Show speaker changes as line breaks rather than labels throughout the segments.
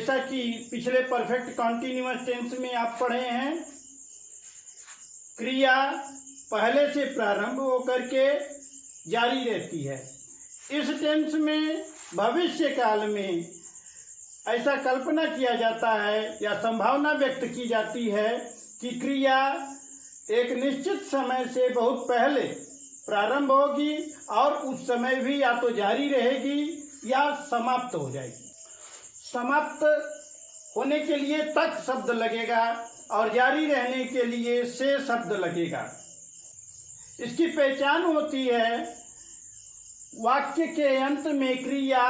जैसा कि पिछले परफेक्ट कॉन्टिन्यूअस टेंस में आप पढ़े हैं, क्रिया पहले से प्रारंभ होकर के जारी रहती है। इस टेंस में भविष्य काल में ऐसा कल्पना किया जाता है या संभावना व्यक्त की जाती है कि क्रिया एक निश्चित समय से बहुत पहले प्रारंभ होगी और उस समय भी या तो जारी रहेगी या समाप्त हो जाएगी। समाप्त होने के लिए तक शब्द लगेगा और जारी रहने के लिए से शब्द लगेगा। इसकी पहचान होती है वाक्य के अंत में क्रिया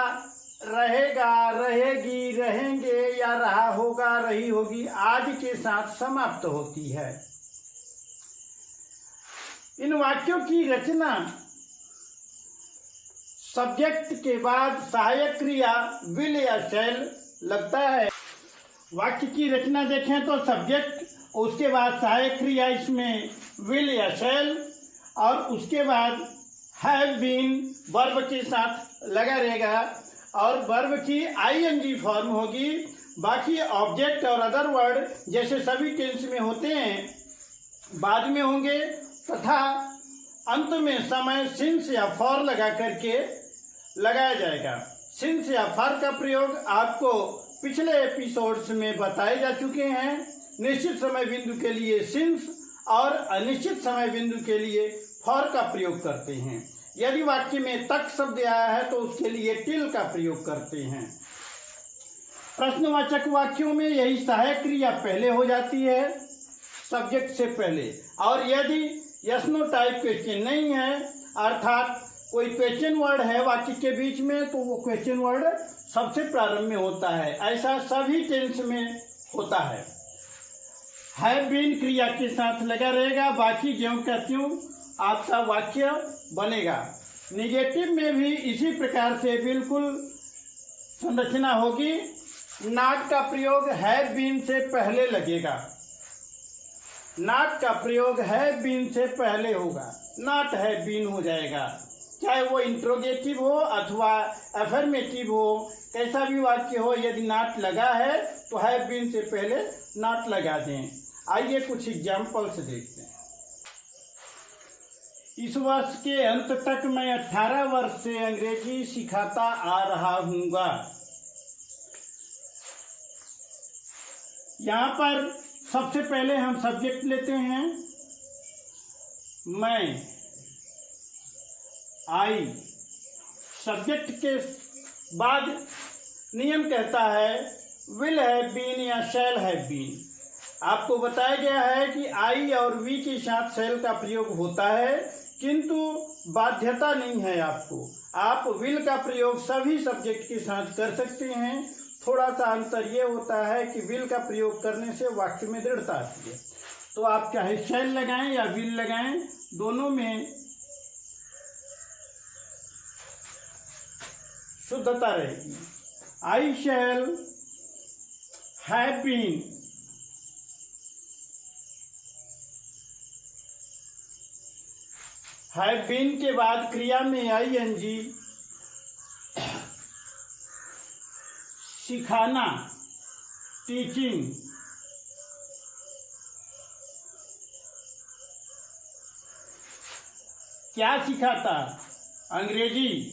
रहेगा, रहेगी, रहेंगे या रहा होगा, रही होगी आदि के साथ समाप्त होती है। इन वाक्यों की रचना सब्जेक्ट के बाद सहायक क्रिया विल या शैल लगता है। वाक्य की रचना देखें तो सब्जेक्ट, उसके बाद सहायक क्रिया इसमें विल या शैल और उसके बाद हैव बीन वर्ब के साथ लगा रहेगा और वर्ब की आईएनजी फॉर्म होगी। बाकी ऑब्जेक्ट और अदर वर्ड जैसे सभी टेंस में होते हैं बाद में होंगे तथा अंत में समय सिंस या फॉर लगा करके लगाया जाएगा। सिंस या फॉर का प्रयोग आपको पिछले एपिसोड्स में बताए जा चुके हैं। निश्चित समय बिंदु के लिए सिंस और अनिश्चित समय बिंदु के लिए फॉर का प्रयोग करते हैं। यदि वाक्य में तक शब्द आया है तो उसके लिए टिल का प्रयोग करते हैं। प्रश्नवाचक वाक्यों में यही सहायक क्रिया पहले हो जाती है सब्जेक्ट से पहले, और यदि यस नो टाइप क्वेश्चन नहीं है अर्थात कोई क्वेश्चन वर्ड है वाक्य के बीच में तो वो क्वेश्चन वर्ड सबसे प्रारंभ में होता है। ऐसा सभी टेंस में होता है। हैव बीन क्रिया के साथ लगा रहेगा, बाकी ज्यों का त्यों आपका वाक्य बनेगा। निगेटिव में भी इसी प्रकार से बिल्कुल संरचना होगी। नॉट का प्रयोग हैव बीन से पहले लगेगा। नॉट का प्रयोग हैव बीन से पहले होगा, नॉट हैव बीन हो जाएगा। चाहे वो इंट्रोगेटिव हो अथवा अफर्मेटिव हो, कैसा भी वाक्य हो, यदि नॉट लगा है तो हैव बीन से पहले नॉट लगा दें। आइए कुछ एग्जाम्पल्स देखते हैं। इस वर्ष के अंत तक मैं 18 वर्ष से अंग्रेजी सिखाता आ रहा हूँगा। यहाँ पर सबसे पहले हम सब्जेक्ट लेते हैं मैं, आई। सब्जेक्ट के बाद नियम कहता है विल हैव बीन या शैल हैव बीन। आपको बताया गया है कि आई और वी के साथ शैल का प्रयोग होता है, किंतु बाध्यता नहीं है आपको। आप विल का प्रयोग सभी सब्जेक्ट के साथ कर सकते हैं। थोड़ा सा अंतर ये होता है कि विल का प्रयोग करने से वाक्य में दृढ़ता आती है। तो आप चाहे शैल लगाएं या विल लगाएं, दोनों में शुद्धता रहेगी। I shall have been, have been के बाद क्रिया में आईएनजी, सिखाना, टीचिंग। क्या सिखाता? अंग्रेजी।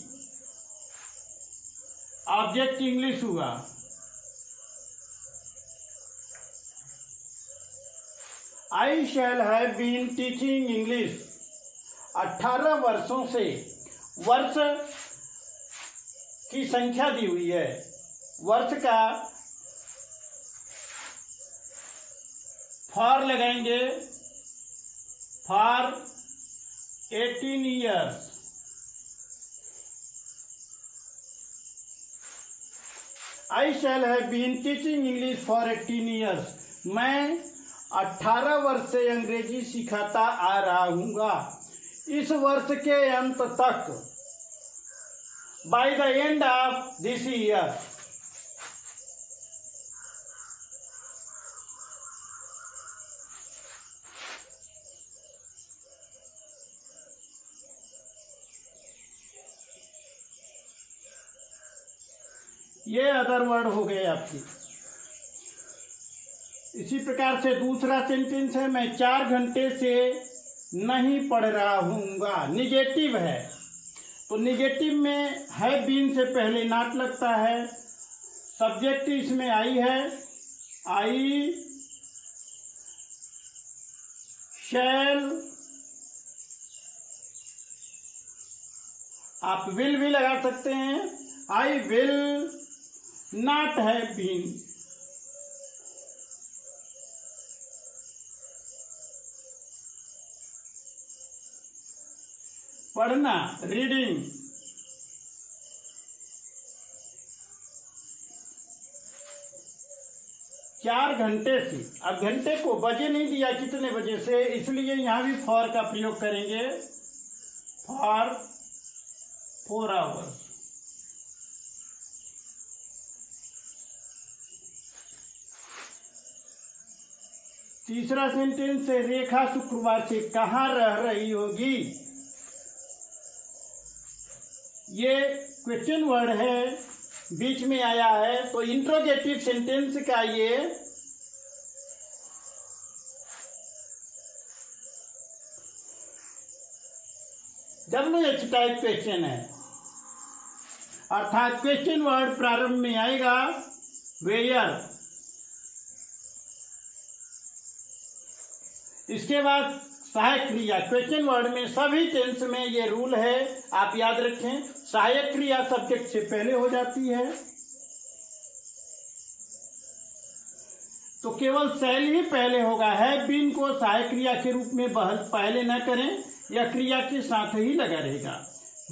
ऑब्जेक्ट इंग्लिश हुआ। I shall have been teaching English. 18 वर्षों से, वर्ष की संख्या दी हुई है। वर्ष का फॉर लगाएंगे, for 18 years. I shall have been teaching English for 18 years. मैं 18 वर्ष से अंग्रेजी सिखाता आ रहा हूँगा इस वर्ष के अंत तक, by the end of this year. ये अदर वर्ड हो गए आपके। इसी प्रकार से दूसरा सेंटेंस है, मैं 4 घंटे से नहीं पढ़ रहा हूँगा। निगेटिव है, तो निगेटिव में है बीन से पहले नॉट लगता है। सब्जेक्ट इसमें आई है, आई शैल, आप विल भी लगा सकते हैं। I will not have been. पढ़ना, रीडिंग। चार घंटे से, अब घंटे को बजे नहीं दिया कितने बजे से, इसलिए यहां भी फॉर का प्रयोग करेंगे। For 4 hours. तीसरा सेंटेंस है, रेखा शुक्रवार से कहाँ रह रही होगी। ये क्वेश्चन वर्ड है, बीच में आया है, तो इंट्रोगेटिव सेंटेंस का ये WH टाइप क्वेश्चन है, अर्थात क्वेश्चन वर्ड प्रारंभ में आएगा वेयर, इसके बाद सहायक क्रिया। क्वेश्चन वर्ड में सभी टेंस में ये रूल है, आप याद रखें, सहायक क्रिया सब्जेक्ट से पहले हो जाती है, तो केवल शैल ही पहले होगा। है बीन को सहायक क्रिया के रूप में पहले न करें, यह क्रिया के साथ ही लगा रहेगा।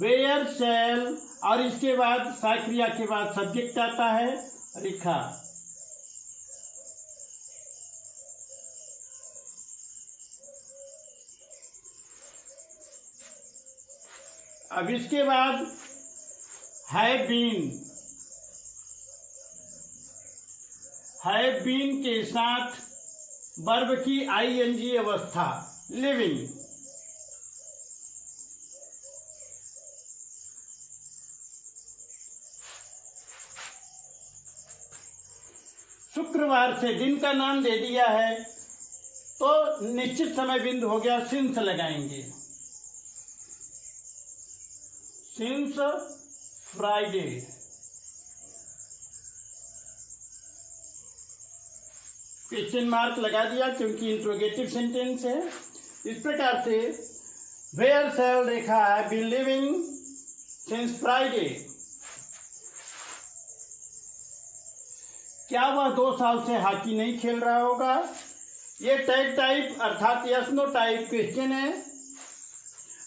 वेयर शैल, और इसके बाद सहायक क्रिया के बाद सब्जेक्ट आता है, रेखा। अब इसके बाद हैव बीन के साथ वर्ब की आईएनजी अवस्था, लिविंग। शुक्रवार से दिन का नाम दे दिया है, तो निश्चित समय बिंदु हो गया, सिंस लगाएंगे। Since Friday. क्वेश्चन मार्क लगा दिया क्योंकि इंट्रोगेटिव सेंटेंस है। इस प्रकार से where shall Rekha have been living since Friday. क्या वह 2 साल से हॉकी नहीं खेल रहा होगा। ये टैग टाइप अर्थात यस नो टाइप क्वेश्चन है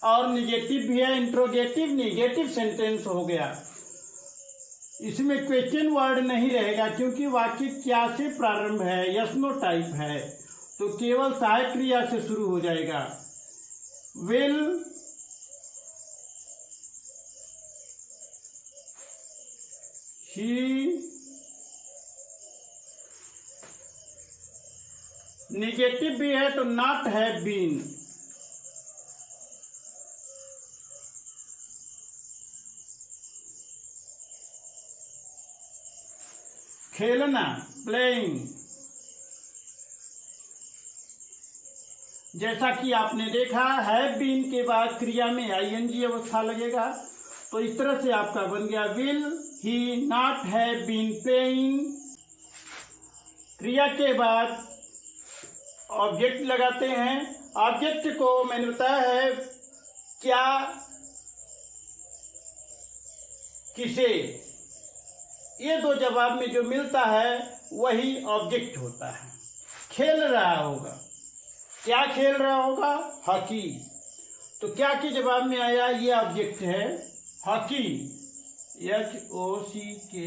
और निगेटिव भी है। इंट्रोगेटिव निगेटिव सेंटेंस हो गया, इसमें क्वेश्चन वर्ड नहीं रहेगा क्योंकि वाक्य क्या से प्रारंभ है, यस नो टाइप है, तो केवल सहायक क्रिया से शुरू हो जाएगा। विल ही, निगेटिव भी है तो नॉट हैव बीन। खेलना, प्लेइंग। जैसा कि आपने देखा हैव बीन के बाद क्रिया में आईएनजी अवस्था लगेगा, तो इस तरह से आपका बन गया will he not have been playing. क्रिया के बाद ऑब्जेक्ट लगाते हैं। ऑब्जेक्ट को मैंने बताया है क्या, किसे, ये 2 जवाब में जो मिलता है वही ऑब्जेक्ट होता है। खेल रहा होगा, क्या खेल रहा होगा, हॉकी, तो क्या के जवाब में आया, ये ऑब्जेक्ट है hockey, HOCKEY।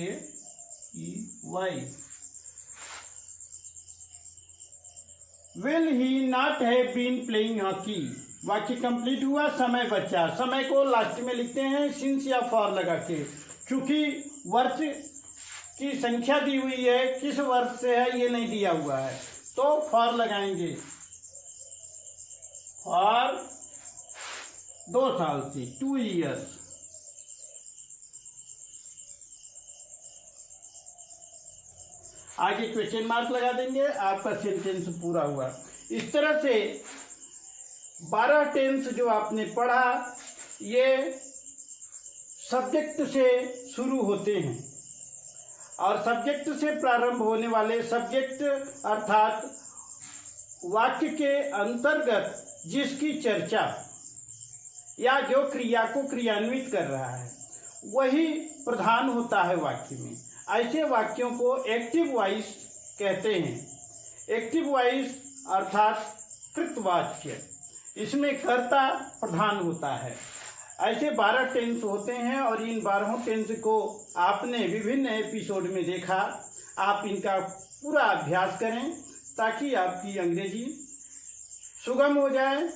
Will he not have been playing hockey. वाक्य कंप्लीट हुआ, समय बचा। समय को लास्ट में लिखते हैं सिंस या फॉर लगा के, क्योंकि वर्ष की संख्या दी हुई है, किस वर्ष से है ये नहीं दिया हुआ है, तो फॉर लगाएंगे। फॉर 2 साल से, 2 ईयर्स। आगे क्वेश्चन मार्क लगा देंगे, आपका सेंटेंस पूरा हुआ। इस तरह से 12 टेंस जो आपने पढ़ा ये सब्जेक्ट से शुरू होते हैं और सब्जेक्ट से प्रारंभ होने वाले सब्जेक्ट अर्थात वाक्य के अंतर्गत जिसकी चर्चा या जो क्रिया को क्रियान्वित कर रहा है वही प्रधान होता है वाक्य में। ऐसे वाक्यों को एक्टिव वॉइस कहते हैं। एक्टिव वॉइस अर्थात कृतवाच्य, इसमें कर्ता प्रधान होता है। ऐसे 12 टेंस होते हैं और इन 12 टेंस को आपने विभिन्न एपिसोड में देखा। आप इनका पूरा अभ्यास करें ताकि आपकी अंग्रेजी सुगम हो जाए।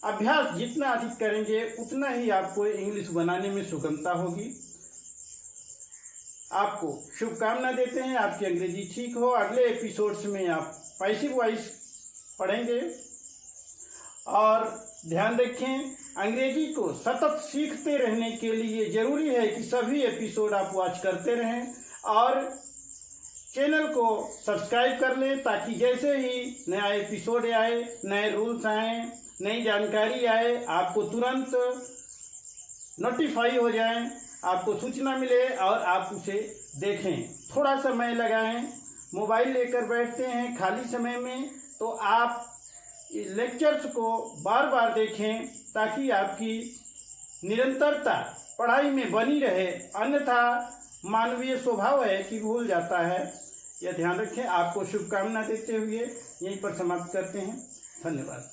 अभ्यास जितना अधिक करेंगे उतना ही आपको इंग्लिश बनाने में सुगमता होगी। आपको शुभकामना देते हैं, आपकी अंग्रेजी ठीक हो। अगले एपिसोड्स में आप पैसिव वॉइस पढ़ेंगे और ध्यान रखें अंग्रेजी को सतत सीखते रहने के लिए जरूरी है कि सभी एपिसोड आप वॉच करते रहें और चैनल को सब्सक्राइब कर लें ताकि जैसे ही नया एपिसोड आए, नए रूल्स आए, नई जानकारी आए, आपको तुरंत नोटिफाई हो जाए, आपको सूचना मिले और आप उसे देखें। थोड़ा समय लगाएं। मोबाइल लेकर बैठते हैं खाली समय में तो आप लेक्चर्स को बार बार देखें ताकि आपकी निरंतरता पढ़ाई में बनी रहे, अन्यथा मानवीय स्वभाव है कि भूल जाता है। यह ध्यान रखें। आपको शुभकामना देते हुए यहीं पर समाप्त करते हैं। धन्यवाद।